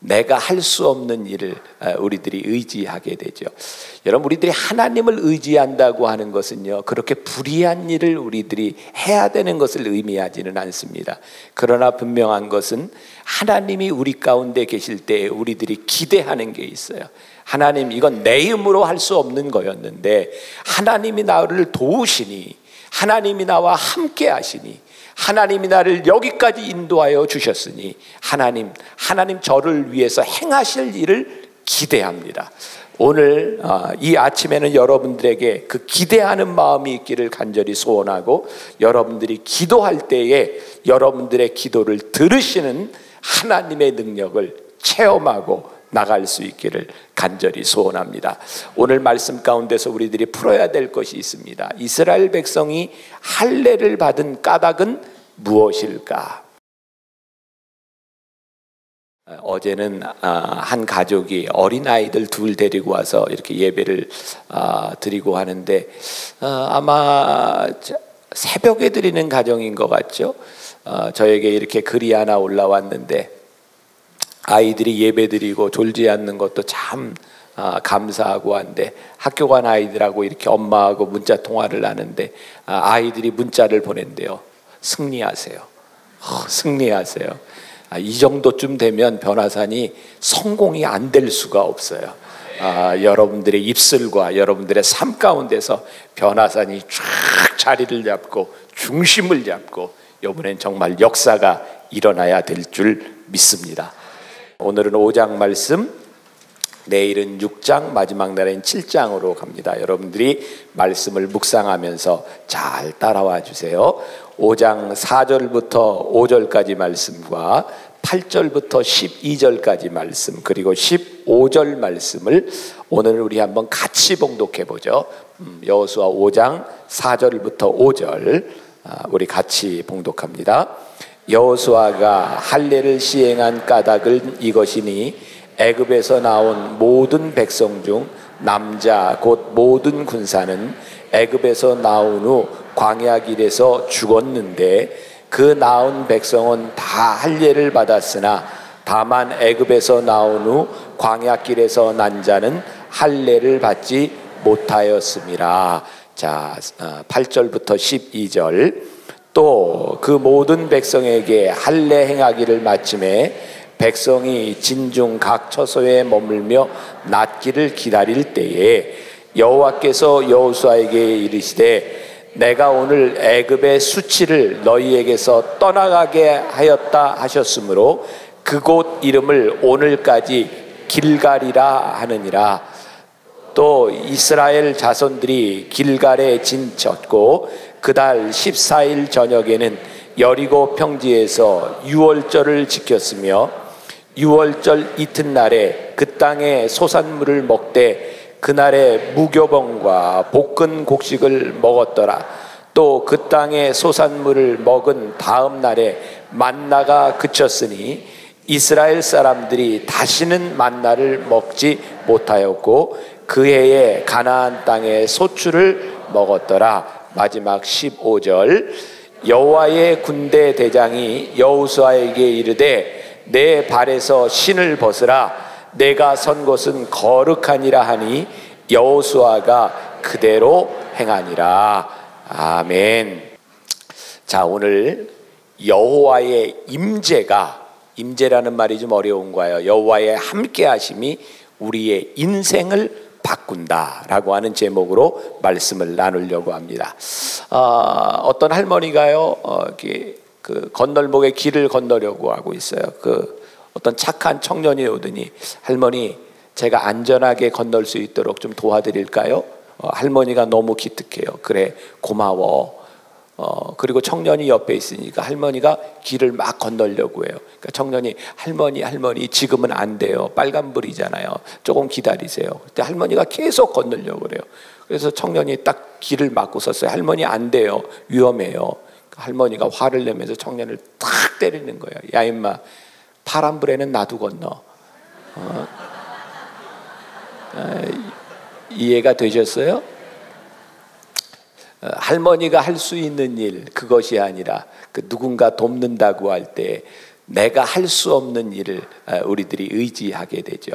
내가 할 수 없는 일을 우리들이 의지하게 되죠. 여러분, 우리들이 하나님을 의지한다고 하는 것은요, 그렇게 불의한 일을 우리들이 해야 되는 것을 의미하지는 않습니다. 그러나 분명한 것은 하나님이 우리 가운데 계실 때 우리들이 기대하는 게 있어요. 하나님, 이건 내 힘으로 할 수 없는 거였는데 하나님이 나를 도우시니, 하나님이 나와 함께 하시니, 하나님이 나를 여기까지 인도하여 주셨으니 하나님 저를 위해서 행하실 일을 기대합니다. 오늘 이 아침에는 여러분들에게 그 기대하는 마음이 있기를 간절히 소원하고, 여러분들이 기도할 때에 여러분들의 기도를 들으시는 하나님의 능력을 체험하고 나갈 수 있기를 간절히 소원합니다. 오늘 말씀 가운데서 우리들이 풀어야 될 것이 있습니다. 이스라엘 백성이 할례를 받은 까닭은 무엇일까? 어제는 한 가족이 어린아이들 둘 데리고 와서 이렇게 예배를 드리고 하는데, 아마 새벽에 드리는 가정인 것 같죠? 저에게 이렇게 글이 하나 올라왔는데, 아이들이 예배드리고 졸지 않는 것도 참 감사하고 한데, 학교 간 아이들하고 이렇게 엄마하고 문자 통화를 하는데 아이들이 문자를 보낸대요. 승리하세요. 승리하세요. 이 정도쯤 되면 변화산이 성공이 안 될 수가 없어요. 여러분들의 입술과 여러분들의 삶 가운데서 변화산이 쫙 자리를 잡고 중심을 잡고 이번엔 정말 역사가 일어나야 될 줄 믿습니다. 오늘은 5장 말씀, 내일은 6장, 마지막 날엔 7장으로 갑니다. 여러분들이 말씀을 묵상하면서 잘 따라와 주세요. 5장 4절부터 5절까지 말씀과 8절부터 12절까지 말씀, 그리고 15절 말씀을 오늘 우리 한번 같이 봉독해 보죠. 여호수아 5장 4절부터 5절 우리 같이 봉독합니다. 여호수아가 할례를 시행한 까닭은 이것이니, 애굽에서 나온 모든 백성 중 남자 곧 모든 군사는 애굽에서 나온 후 광야 길에서 죽었는데, 그 나온 백성은 다 할례를 받았으나 다만 애굽에서 나온 후 광야 길에서 난 자는 할례를 받지 못하였음이라. 자, 8절부터 12절. 또 그 모든 백성에게 할례 행하기를 마침에 백성이 진중 각 처소에 머물며 낫기를 기다릴 때에 여호와께서 여호수아에게 이르시되, 내가 오늘 애굽의 수치를 너희에게서 떠나가게 하였다 하셨으므로 그곳 이름을 오늘까지 길갈이라 하느니라. 또 이스라엘 자손들이 길갈에 진쳤고 그달 14일 저녁에는 여리고 평지에서 유월절을 지켰으며, 유월절 이튿날에 그 땅의 소산물을 먹되 그날에 무교병과 볶은 곡식을 먹었더라. 또 그 땅의 소산물을 먹은 다음 날에 만나가 그쳤으니 이스라엘 사람들이 다시는 만나를 먹지 못하였고 그 해에 가나안 땅의 소출을 먹었더라. 마지막 15절. 여호와의 군대 대장이 여호수아에게 이르되, 내 발에서 신을 벗으라. 내가 선 곳은 거룩하니라 하니 여호수아가 그대로 행하니라. 아멘. 자, 오늘 여호와의 임재라는 말이 좀 어려운가요? 여호와의 함께하심이 우리의 인생을 바꾼다라고 하는 제목으로 말씀을 나누려고 합니다. 어떤 할머니가요, 그 건널목에 길을 건너려고 하고 있어요. 그 어떤 착한 청년이 오더니, 할머니, 제가 안전하게 건널 수 있도록 좀 도와드릴까요? 할머니가 너무 기특해요. 그래, 고마워. 그리고 청년이 옆에 있으니까 할머니가 길을 막 건너려고 해요. 그러니까 청년이, 할머니 지금은 안 돼요. 빨간불이잖아요. 조금 기다리세요. 그때 할머니가 계속 건너려고 그래요. 그래서 청년이 딱 길을 막고 섰어요. 할머니 안 돼요. 위험해요. 그러니까 할머니가 화를 내면서 청년을 탁 때리는 거예요. 야 임마, 파란불에는 나도 건너. 이해가 되셨어요? 할머니가 할 수 있는 일, 그것이 아니라 그 누군가 돕는다고 할 때 내가 할 수 없는 일을 우리들이 의지하게 되죠.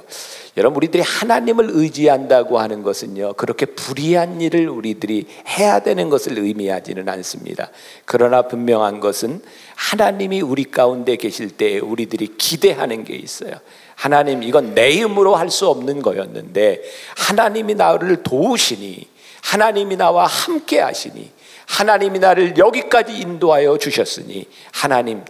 여러분, 우리들이 하나님을 의지한다고 하는 것은요, 그렇게 불의한 일을 우리들이 해야 되는 것을 의미하지는 않습니다. 그러나 분명한 것은 하나님이 우리 가운데 계실 때 우리들이 기대하는 게 있어요. 하나님, 이건 내 힘으로 할 수 없는 거였는데 하나님이 나를 도우시니, 하나님이 나와 함께 하시니, 하나님이 나를 여기까지 인도하여 주셨으니 하나님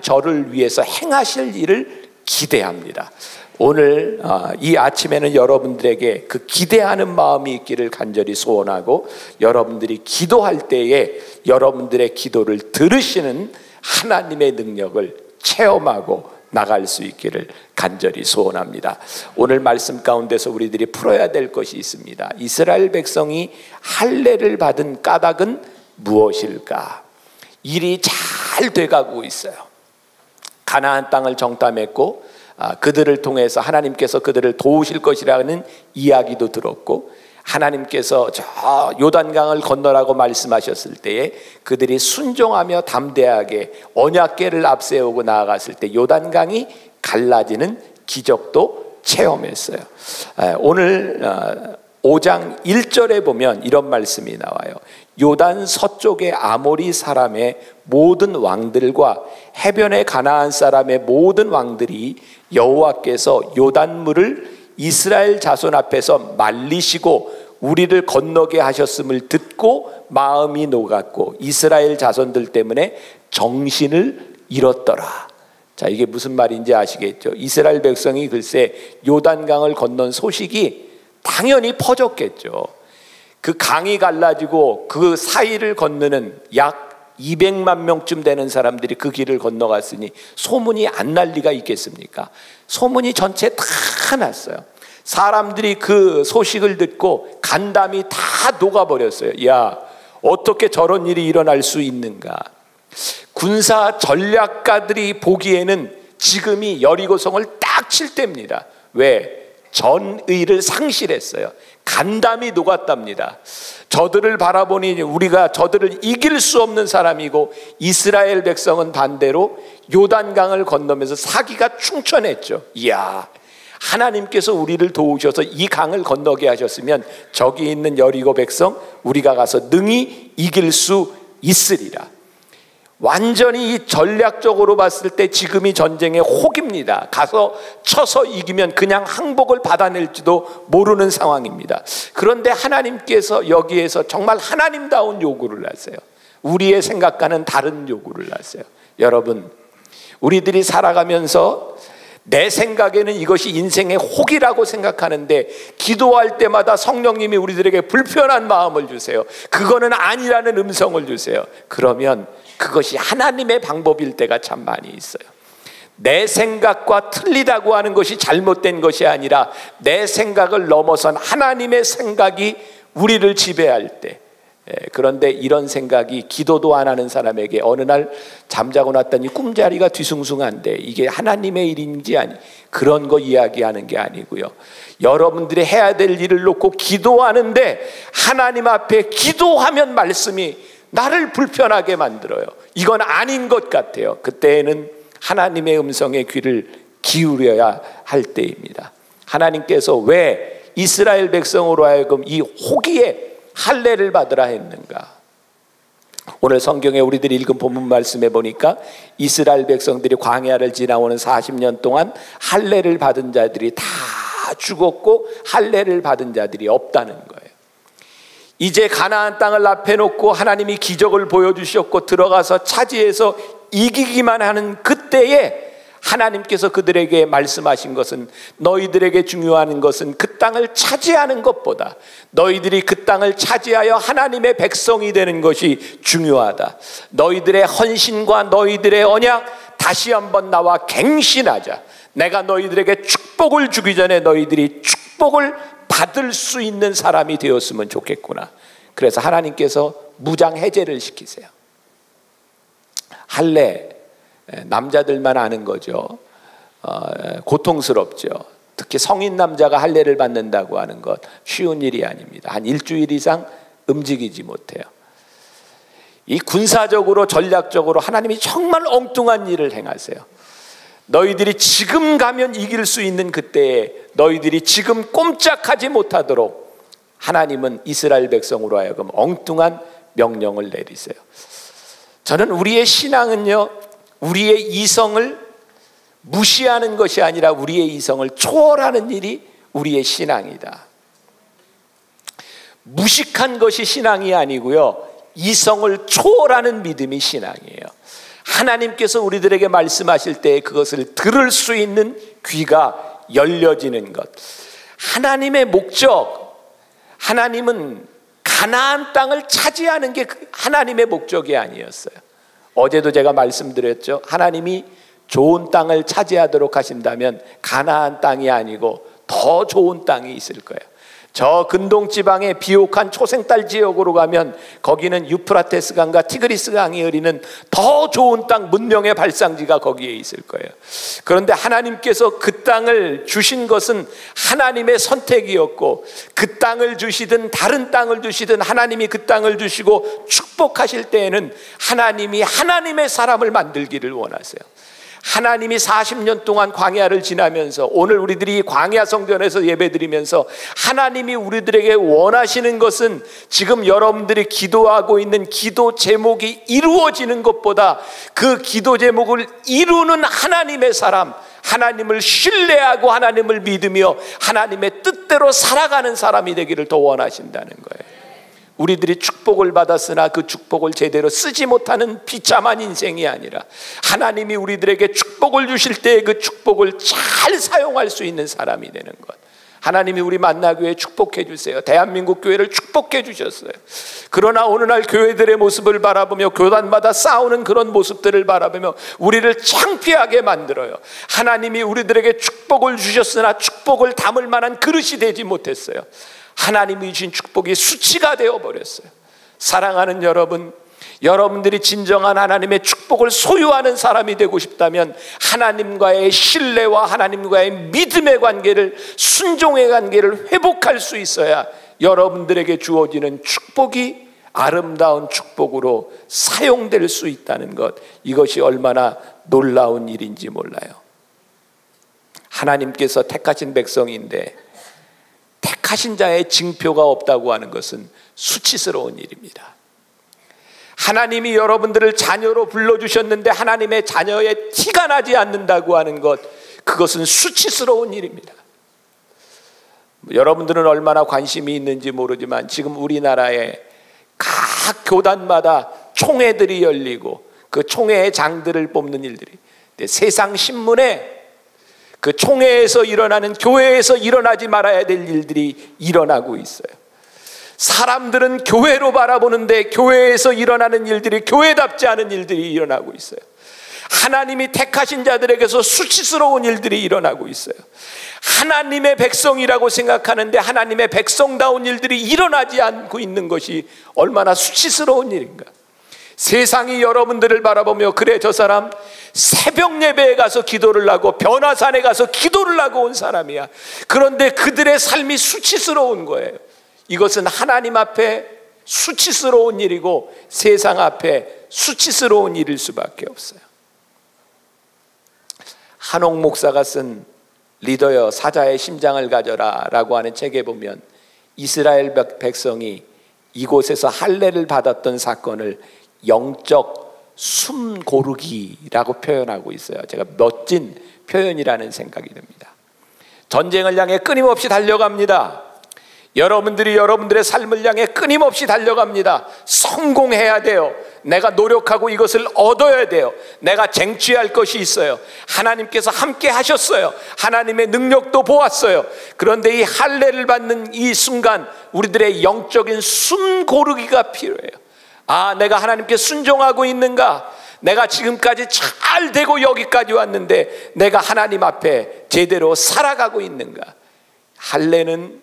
저를 위해서 행하실 일을 기대합니다. 오늘 이 아침에는 여러분들에게 그 기대하는 마음이 있기를 간절히 소원하고, 여러분들이 기도할 때에 여러분들의 기도를 들으시는 하나님의 능력을 체험하고 나갈 수 있기를 간절히 소원합니다. 오늘 말씀 가운데서 우리들이 풀어야 될 것이 있습니다. 이스라엘 백성이 할례를 받은 까닭은 무엇일까? 일이 잘 돼가고 있어요. 가나안 땅을 정탐했고 그들을 통해서 하나님께서 그들을 도우실 것이라는 이야기도 들었고, 하나님께서 저 요단강을 건너라고 말씀하셨을 때에 그들이 순종하며 담대하게 언약궤를 앞세우고 나아갔을 때 요단강이 갈라지는 기적도 체험했어요. 오늘 5장 1절에 보면 이런 말씀이 나와요. 요단 서쪽의 아모리 사람의 모든 왕들과 해변의 가나안 사람의 모든 왕들이 여호와께서 요단물을 이스라엘 자손 앞에서 말리시고 우리를 건너게 하셨음을 듣고 마음이 녹았고 이스라엘 자손들 때문에 정신을 잃었더라. 자, 이게 무슨 말인지 아시겠죠? 이스라엘 백성이 글쎄 요단강을 건넌 소식이 당연히 퍼졌겠죠. 그 강이 갈라지고 그 사이를 건너는 약 200만 명쯤 되는 사람들이 그 길을 건너갔으니 소문이 안 날 리가 있겠습니까? 소문이 전체 다 났어요. 사람들이 그 소식을 듣고 간담이 다 녹아버렸어요. 야, 어떻게 저런 일이 일어날 수 있는가? 군사 전략가들이 보기에는 지금이 여리고성을 딱 칠 때입니다. 왜? 전의를 상실했어요. 간담이 녹았답니다. 저들을 바라보니 우리가 저들을 이길 수 없는 사람이고, 이스라엘 백성은 반대로 요단강을 건너면서 사기가 충천했죠. 이야, 하나님께서 우리를 도우셔서 이 강을 건너게 하셨으면 저기 있는 여리고 백성 우리가 가서 능히 이길 수 있으리라. 완전히 이 전략적으로 봤을 때 지금이 전쟁의 혹입니다. 가서 쳐서 이기면 그냥 항복을 받아낼지도 모르는 상황입니다. 그런데 하나님께서 여기에서 정말 하나님다운 요구를 하세요. 우리의 생각과는 다른 요구를 하세요. 여러분, 우리들이 살아가면서 내 생각에는 이것이 인생의 혹이라고 생각하는데 기도할 때마다 성령님이 우리들에게 불편한 마음을 주세요. 그거는 아니라는 음성을 주세요. 그러면 그것이 하나님의 방법일 때가 참 많이 있어요. 내 생각과 틀리다고 하는 것이 잘못된 것이 아니라 내 생각을 넘어선 하나님의 생각이 우리를 지배할 때, 그런데 이런 생각이 기도도 안 하는 사람에게 어느 날 잠자고 났더니 꿈자리가 뒤숭숭한데 이게 하나님의 일인지 아니, 그런 거 이야기하는 게 아니고요. 여러분들이 해야 될 일을 놓고 기도하는데 하나님 앞에 기도하면 말씀이 나를 불편하게 만들어요. 이건 아닌 것 같아요. 그때에는 하나님의 음성에 귀를 기울여야 할 때입니다. 하나님께서 왜 이스라엘 백성으로 하여금 이 호기에 할례를 받으라 했는가? 오늘 성경에 우리들이 읽은 본문 말씀에 보니까 이스라엘 백성들이 광야를 지나오는 40년 동안 할례를 받은 자들이 다 죽었고 할례를 받은 자들이 없다는 거예요. 이제 가나안 땅을 앞에 놓고 하나님이 기적을 보여주셨고 들어가서 차지해서 이기기만 하는 그때에 하나님께서 그들에게 말씀하신 것은, 너희들에게 중요한 것은 그 땅을 차지하는 것보다 너희들이 그 땅을 차지하여 하나님의 백성이 되는 것이 중요하다. 너희들의 헌신과 너희들의 언약 다시 한번 나와 갱신하자. 내가 너희들에게 축복을 주기 전에 너희들이 축복을 받을 수 있는 사람이 되었으면 좋겠구나. 그래서 하나님께서 무장 해제를 시키세요. 할례, 남자들만 아는 거죠. 고통스럽죠. 특히 성인 남자가 할례를 받는다고 하는 것 쉬운 일이 아닙니다. 한 일주일 이상 움직이지 못해요. 이 군사적으로 전략적으로 하나님이 정말 엉뚱한 일을 행하세요. 너희들이 지금 가면 이길 수 있는 그때에 너희들이 지금 꼼짝하지 못하도록 하나님은 이스라엘 백성으로 하여금 엉뚱한 명령을 내리세요. 저는 우리의 신앙은요, 우리의 이성을 무시하는 것이 아니라 우리의 이성을 초월하는 일이 우리의 신앙이다. 무식한 것이 신앙이 아니고요, 이성을 초월하는 믿음이 신앙이에요. 하나님께서 우리들에게 말씀하실 때 그것을 들을 수 있는 귀가 열려지는 것. 하나님의 목적, 하나님은 가나안 땅을 차지하는 게 하나님의 목적이 아니었어요. 어제도 제가 말씀드렸죠. 하나님이 좋은 땅을 차지하도록 하신다면 가나안 땅이 아니고 더 좋은 땅이 있을 거예요. 저 근동 지방의 비옥한 초생딸 지역으로 가면 거기는 유프라테스 강과 티그리스 강이 흐르는 더 좋은 땅, 문명의 발상지가 거기에 있을 거예요. 그런데 하나님께서 그 땅을 주신 것은 하나님의 선택이었고, 그 땅을 주시든 다른 땅을 주시든 하나님이 그 땅을 주시고 축복하실 때에는 하나님이 하나님의 사람을 만들기를 원하세요. 하나님이 40년 동안 광야를 지나면서, 오늘 우리들이 광야 성전에서 예배드리면서 하나님이 우리들에게 원하시는 것은 지금 여러분들이 기도하고 있는 기도 제목이 이루어지는 것보다 그 기도 제목을 이루는 하나님의 사람, 하나님을 신뢰하고 하나님을 믿으며 하나님의 뜻대로 살아가는 사람이 되기를 더 원하신다는 거예요. 우리들이 축복을 받았으나 그 축복을 제대로 쓰지 못하는 비참한 인생이 아니라 하나님이 우리들에게 축복을 주실 때 그 축복을 잘 사용할 수 있는 사람이 되는 것. 하나님이 우리 만나교회 축복해 주세요. 대한민국 교회를 축복해 주셨어요. 그러나 오늘날 교회들의 모습을 바라보며 교단마다 싸우는 그런 모습들을 바라보며 우리를 창피하게 만들어요. 하나님이 우리들에게 축복을 주셨으나 축복을 담을 만한 그릇이 되지 못했어요. 하나님이 주신 축복이 수치가 되어버렸어요. 사랑하는 여러분, 여러분들이 진정한 하나님의 축복을 소유하는 사람이 되고 싶다면 하나님과의 신뢰와 하나님과의 믿음의 관계를, 순종의 관계를 회복할 수 있어야 여러분들에게 주어지는 축복이 아름다운 축복으로 사용될 수 있다는 것, 이것이 얼마나 놀라운 일인지 몰라요. 하나님께서 택하신 백성인데 택하신 자의 징표가 없다고 하는 것은 수치스러운 일입니다. 하나님이 여러분들을 자녀로 불러주셨는데 하나님의 자녀의 티가 나지 않는다고 하는 것, 그것은 수치스러운 일입니다. 여러분들은 얼마나 관심이 있는지 모르지만 지금 우리나라에 각 교단마다 총회들이 열리고 그 총회의 장들을 뽑는 일들이 세상 신문에 그 총회에서 일어나는, 교회에서 일어나지 말아야 될 일들이 일어나고 있어요. 사람들은 교회로 바라보는데 교회에서 일어나는 일들이 교회답지 않은 일들이 일어나고 있어요. 하나님이 택하신 자들에게서 수치스러운 일들이 일어나고 있어요. 하나님의 백성이라고 생각하는데 하나님의 백성다운 일들이 일어나지 않고 있는 것이 얼마나 수치스러운 일인가. 세상이 여러분들을 바라보며 그래, 저 사람 새벽 예배에 가서 기도를 하고 변화산에 가서 기도를 하고 온 사람이야. 그런데 그들의 삶이 수치스러운 거예요. 이것은 하나님 앞에 수치스러운 일이고 세상 앞에 수치스러운 일일 수밖에 없어요. 한옥 목사가 쓴 리더여 사자의 심장을 가져라 라고 하는 책에 보면 이스라엘 백성이 이곳에서 할례를 받았던 사건을 영적 숨고르기라고 표현하고 있어요. 제가 멋진 표현이라는 생각이 듭니다. 전쟁을 향해 끊임없이 달려갑니다. 여러분들이 여러분들의 삶을 향해 끊임없이 달려갑니다. 성공해야 돼요. 내가 노력하고 이것을 얻어야 돼요. 내가 쟁취할 것이 있어요. 하나님께서 함께 하셨어요. 하나님의 능력도 보았어요. 그런데 이 할례를 받는 이 순간 우리들의 영적인 숨고르기가 필요해요. 아, 내가 하나님께 순종하고 있는가? 내가 지금까지 잘 되고 여기까지 왔는데 내가 하나님 앞에 제대로 살아가고 있는가? 할례는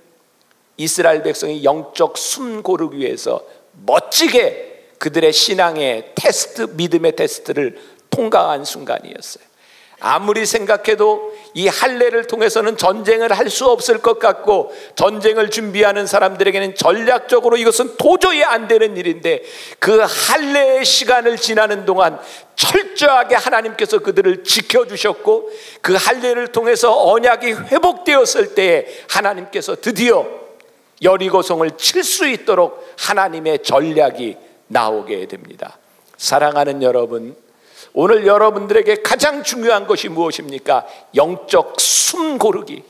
이스라엘 백성이 영적 숨고르기 위해서 멋지게 그들의 신앙의 테스트, 믿음의 테스트를 통과한 순간이었어요. 아무리 생각해도 이 할례를 통해서는 전쟁을 할 수 없을 것 같고, 전쟁을 준비하는 사람들에게는 전략적으로 이것은 도저히 안 되는 일인데, 그 할례의 시간을 지나는 동안 철저하게 하나님께서 그들을 지켜주셨고, 그 할례를 통해서 언약이 회복되었을 때에 하나님께서 드디어 여리고성을 칠 수 있도록 하나님의 전략이 나오게 됩니다. 사랑하는 여러분, 오늘 여러분들에게 가장 중요한 것이 무엇입니까? 영적 숨 고르기.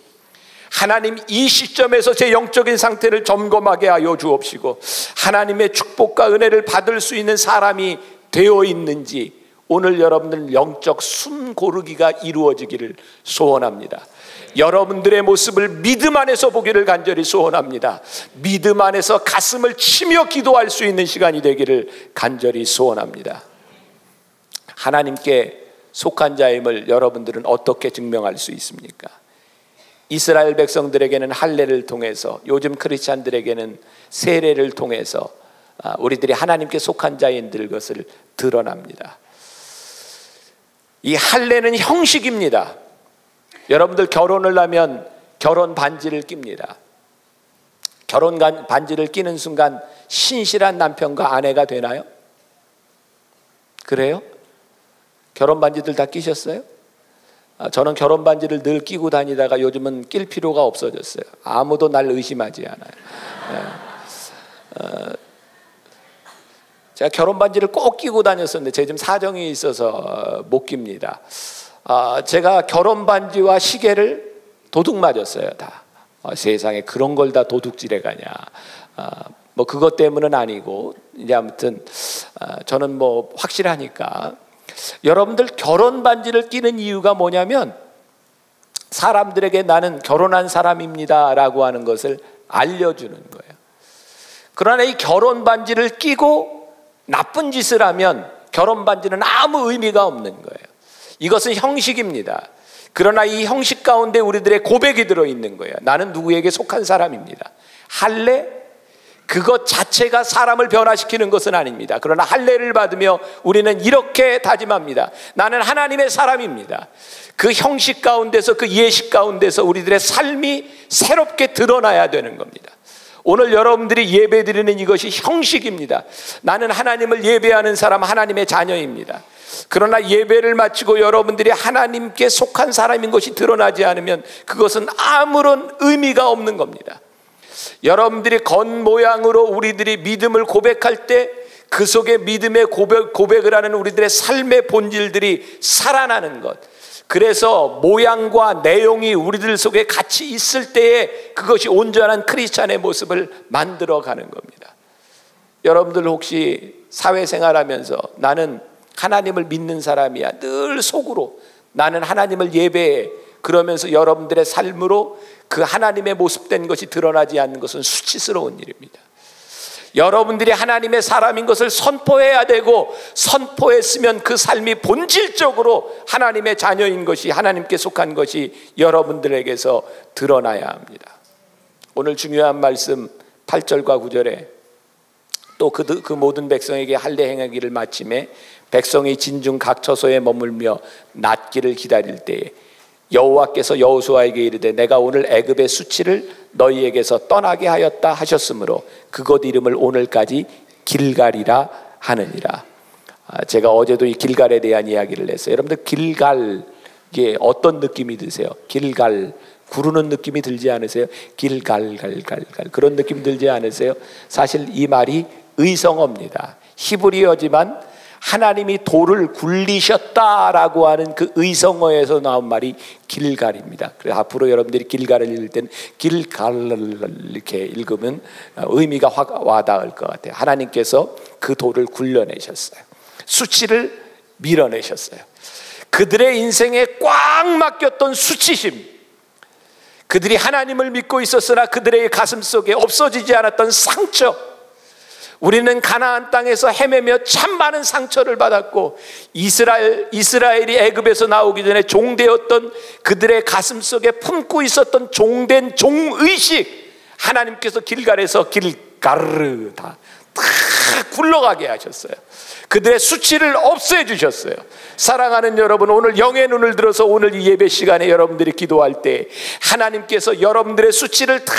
하나님, 이 시점에서 제 영적인 상태를 점검하게 하여 주옵시고, 하나님의 축복과 은혜를 받을 수 있는 사람이 되어 있는지 오늘 여러분들 영적 숨 고르기가 이루어지기를 소원합니다. 여러분들의 모습을 믿음 안에서 보기를 간절히 소원합니다. 믿음 안에서 가슴을 치며 기도할 수 있는 시간이 되기를 간절히 소원합니다. 하나님께 속한 자임을 여러분들은 어떻게 증명할 수 있습니까? 이스라엘 백성들에게는 할례를 통해서, 요즘 크리스찬들에게는 세례를 통해서 우리들이 하나님께 속한 자인들 것을 드러납니다. 이 할례는 형식입니다. 여러분들 결혼을 하면 결혼 반지를 낍니다. 결혼 반지를 끼는 순간 신실한 남편과 아내가 되나요? 그래요? 결혼 반지들 다 끼셨어요? 저는 결혼 반지를 늘 끼고 다니다가 요즘은 낄 필요가 없어졌어요. 아무도 날 의심하지 않아요. 제가 결혼 반지를 꼭 끼고 다녔었는데 제가 지금 사정이 있어서 못 낍니다. 제가 결혼 반지와 시계를 도둑 맞았어요. 다. 세상에 그런 걸 다 도둑질해 가냐. 뭐 그것 때문은 아니고, 이제 아무튼 저는 뭐 확실하니까. 여러분들 결혼 반지를 끼는 이유가 뭐냐면, 사람들에게 나는 결혼한 사람입니다 라고 하는 것을 알려주는 거예요. 그러나 이 결혼 반지를 끼고 나쁜 짓을 하면 결혼 반지는 아무 의미가 없는 거예요. 이것은 형식입니다. 그러나 이 형식 가운데 우리들의 고백이 들어있는 거예요. 나는 누구에게 속한 사람입니다. 할례, 그것 자체가 사람을 변화시키는 것은 아닙니다. 그러나 할례를 받으며 우리는 이렇게 다짐합니다. 나는 하나님의 사람입니다. 그 형식 가운데서, 그 예식 가운데서 우리들의 삶이 새롭게 드러나야 되는 겁니다. 오늘 여러분들이 예배드리는 이것이 형식입니다. 나는 하나님을 예배하는 사람, 하나님의 자녀입니다. 그러나 예배를 마치고 여러분들이 하나님께 속한 사람인 것이 드러나지 않으면 그것은 아무런 의미가 없는 겁니다. 여러분들이 겉모양으로 우리들이 믿음을 고백할 때 그 속에 믿음의 고백을 하는 우리들의 삶의 본질들이 살아나는 것, 그래서 모양과 내용이 우리들 속에 같이 있을 때에 그것이 온전한 크리스찬의 모습을 만들어가는 겁니다. 여러분들 혹시 사회생활하면서 나는 하나님을 믿는 사람이야, 늘 속으로 나는 하나님을 예배해, 그러면서 여러분들의 삶으로 그 하나님의 모습된 것이 드러나지 않는 것은 수치스러운 일입니다. 여러분들이 하나님의 사람인 것을 선포해야 되고, 선포했으면 그 삶이 본질적으로 하나님의 자녀인 것이, 하나님께 속한 것이 여러분들에게서 드러나야 합니다. 오늘 중요한 말씀 8절과 9절에 또 그 모든 백성에게 할례 행하기를 마침에 백성이 진중 각 처소에 머물며 낫기를 기다릴 때에 여호와께서 여호수아에게 이르되 내가 오늘 애굽의 수치를 너희에게서 떠나게 하였다 하셨으므로 그곳 이름을 오늘까지 길갈이라 하느니라. 제가 어제도 이 길갈에 대한 이야기를 했어요. 여러분들 길갈, 이게 어떤 느낌이 드세요? 길갈, 구르는 느낌이 들지 않으세요? 길갈갈갈갈, 그런 느낌 들지 않으세요? 사실 이 말이 의성어입니다. 히브리어지만 하나님이 돌을 굴리셨다라고 하는 그 의성어에서 나온 말이 길갈입니다. 그래서 앞으로 여러분들이 길갈을 읽을 때는 길갈 이렇게 읽으면 의미가 확 와닿을 것 같아요. 하나님께서 그 돌을 굴려내셨어요. 수치를 밀어내셨어요. 그들의 인생에 꽉 막혔던 수치심, 그들이 하나님을 믿고 있었으나 그들의 가슴 속에 없어지지 않았던 상처, 우리는 가나안 땅에서 헤매며 참 많은 상처를 받았고, 이스라엘이 애굽에서 나오기 전에 종되었던 그들의 가슴 속에 품고 있었던 종된 종의식, 하나님께서 길갈에서 길가르다 다 굴러가게 하셨어요. 그들의 수치를 없애 주셨어요. 사랑하는 여러분, 오늘 영의 눈을 들어서 오늘 이 예배 시간에 여러분들이 기도할 때 하나님께서 여러분들의 수치를 다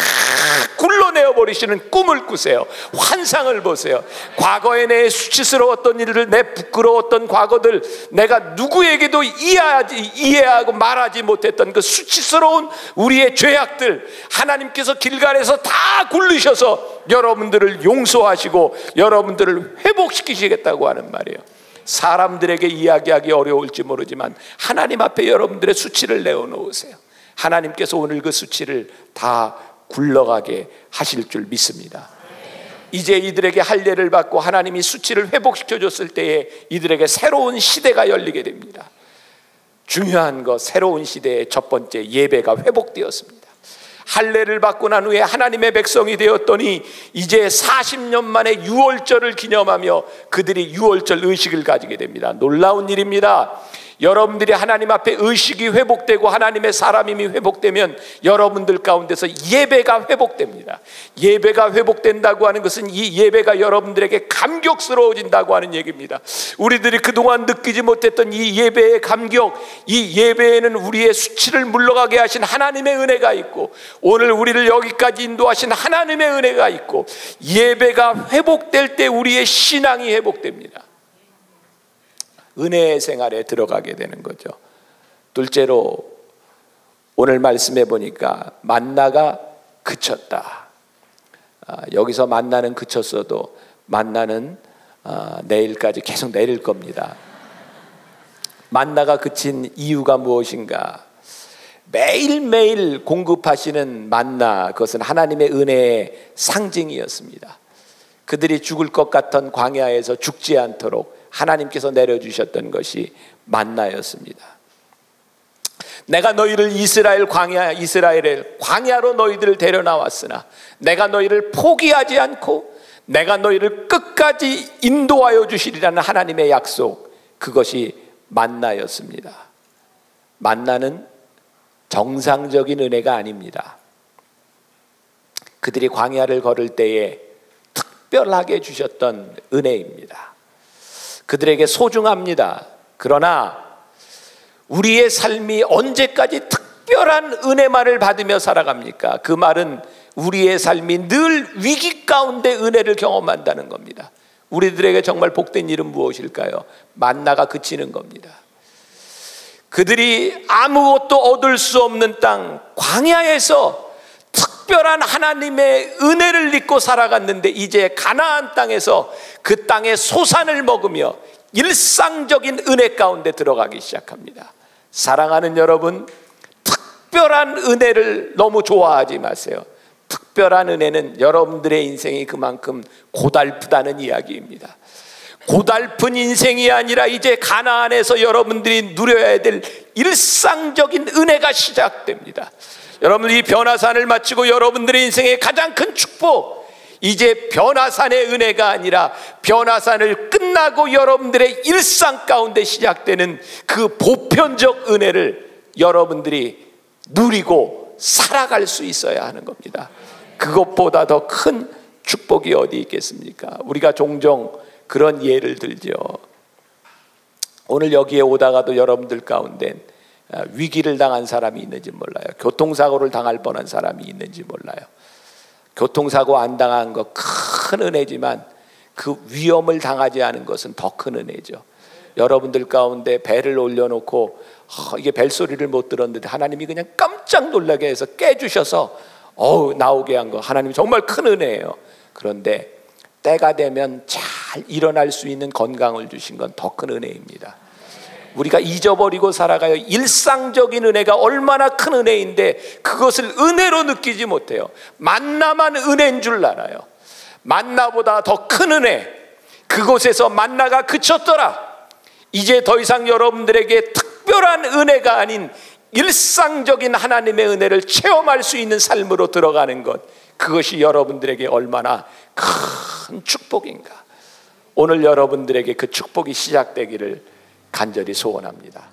굴러내어 버리시는 꿈을 꾸세요. 환상을 보세요. 과거에 내 수치스러웠던 일들, 내 부끄러웠던 과거들, 내가 누구에게도 이해하고 말하지 못했던 그 수치스러운 우리의 죄악들, 하나님께서 길갈에서 다 굴리셔서 여러분들을 용서하시고 여러분들을 회복시키시겠다고 하는 말이에요. 사람들에게 이야기하기 어려울지 모르지만 하나님 앞에 여러분들의 수치를 내어놓으세요. 하나님께서 오늘 그 수치를 다 굴러가게 하실 줄 믿습니다. 이제 이들에게 할례를 받고 하나님이 수치를 회복시켜줬을 때에 이들에게 새로운 시대가 열리게 됩니다. 중요한 것, 새로운 시대의 첫 번째 예배가 회복되었습니다. 할례를 받고 난 후에 하나님의 백성이 되었더니 이제 40년 만에 유월절을 기념하며 그들이 유월절 의식을 가지게 됩니다. 놀라운 일입니다. 여러분들이 하나님 앞에 의식이 회복되고 하나님의 사람임이 회복되면 여러분들 가운데서 예배가 회복됩니다. 예배가 회복된다고 하는 것은 이 예배가 여러분들에게 감격스러워진다고 하는 얘기입니다. 우리들이 그동안 느끼지 못했던 이 예배의 감격, 이 예배에는 우리의 수치를 물러가게 하신 하나님의 은혜가 있고 오늘 우리를 여기까지 인도하신 하나님의 은혜가 있고 예배가 회복될 때 우리의 신앙이 회복됩니다. 은혜의 생활에 들어가게 되는 거죠. 둘째로 오늘 말씀해 보니까 만나가 그쳤다. 여기서 만나는 그쳤어도 만나는 내일까지 계속 내릴 겁니다. 만나가 그친 이유가 무엇인가? 매일매일 공급하시는 만나, 그것은 하나님의 은혜의 상징이었습니다. 그들이 죽을 것 같던 광야에서 죽지 않도록 하나님께서 내려주셨던 것이 만나였습니다. 내가 너희를 이스라엘의 광야로 너희들을 데려나왔으나 내가 너희를 포기하지 않고 내가 너희를 끝까지 인도하여 주시리라는 하나님의 약속, 그것이 만나였습니다. 만나는 정상적인 은혜가 아닙니다. 그들이 광야를 걸을 때에 특별하게 주셨던 은혜입니다. 그들에게 소중합니다. 그러나 우리의 삶이 언제까지 특별한 은혜만을 받으며 살아갑니까? 그 말은 우리의 삶이 늘 위기 가운데 은혜를 경험한다는 겁니다. 우리들에게 정말 복된 일은 무엇일까요? 만나가 그치는 겁니다. 그들이 아무것도 얻을 수 없는 땅 광야에서 특별한 하나님의 은혜를 잊고 살아갔는데 이제 가나안 땅에서 그 땅의 소산을 먹으며 일상적인 은혜 가운데 들어가기 시작합니다. 사랑하는 여러분, 특별한 은혜를 너무 좋아하지 마세요. 특별한 은혜는 여러분들의 인생이 그만큼 고달프다는 이야기입니다. 고달픈 인생이 아니라 이제 가나안에서 여러분들이 누려야 될 일상적인 은혜가 시작됩니다. 여러분들이 변화산을 마치고 여러분들의 인생의 가장 큰 축복, 이제 변화산의 은혜가 아니라 변화산을 끝나고 여러분들의 일상 가운데 시작되는 그 보편적 은혜를 여러분들이 누리고 살아갈 수 있어야 하는 겁니다. 그것보다 더 큰 축복이 어디 있겠습니까? 우리가 종종 그런 예를 들죠. 오늘 여기에 오다가도 여러분들 가운데 위기를 당한 사람이 있는지 몰라요. 교통사고를 당할 뻔한 사람이 있는지 몰라요. 교통사고 안 당한 거 큰 은혜지만 그 위험을 당하지 않은 것은 더 큰 은혜죠. 여러분들 가운데 배를 올려놓고 이게 벨소리를 못 들었는데 하나님이 그냥 깜짝 놀라게 해서 깨주셔서 나오게 한 거, 하나님이 정말 큰 은혜예요. 그런데 때가 되면 잘 일어날 수 있는 건강을 주신 건 더 큰 은혜입니다. 우리가 잊어버리고 살아가요. 일상적인 은혜가 얼마나 큰 은혜인데 그것을 은혜로 느끼지 못해요. 만나만 은혜인 줄 알아요. 만나보다 더 큰 은혜, 그곳에서 만나가 그쳤더라. 이제 더 이상 여러분들에게 특별한 은혜가 아닌 일상적인 하나님의 은혜를 체험할 수 있는 삶으로 들어가는 것, 그것이 여러분들에게 얼마나 큰 축복인가. 오늘 여러분들에게 그 축복이 시작되기를 간절히 소원합니다.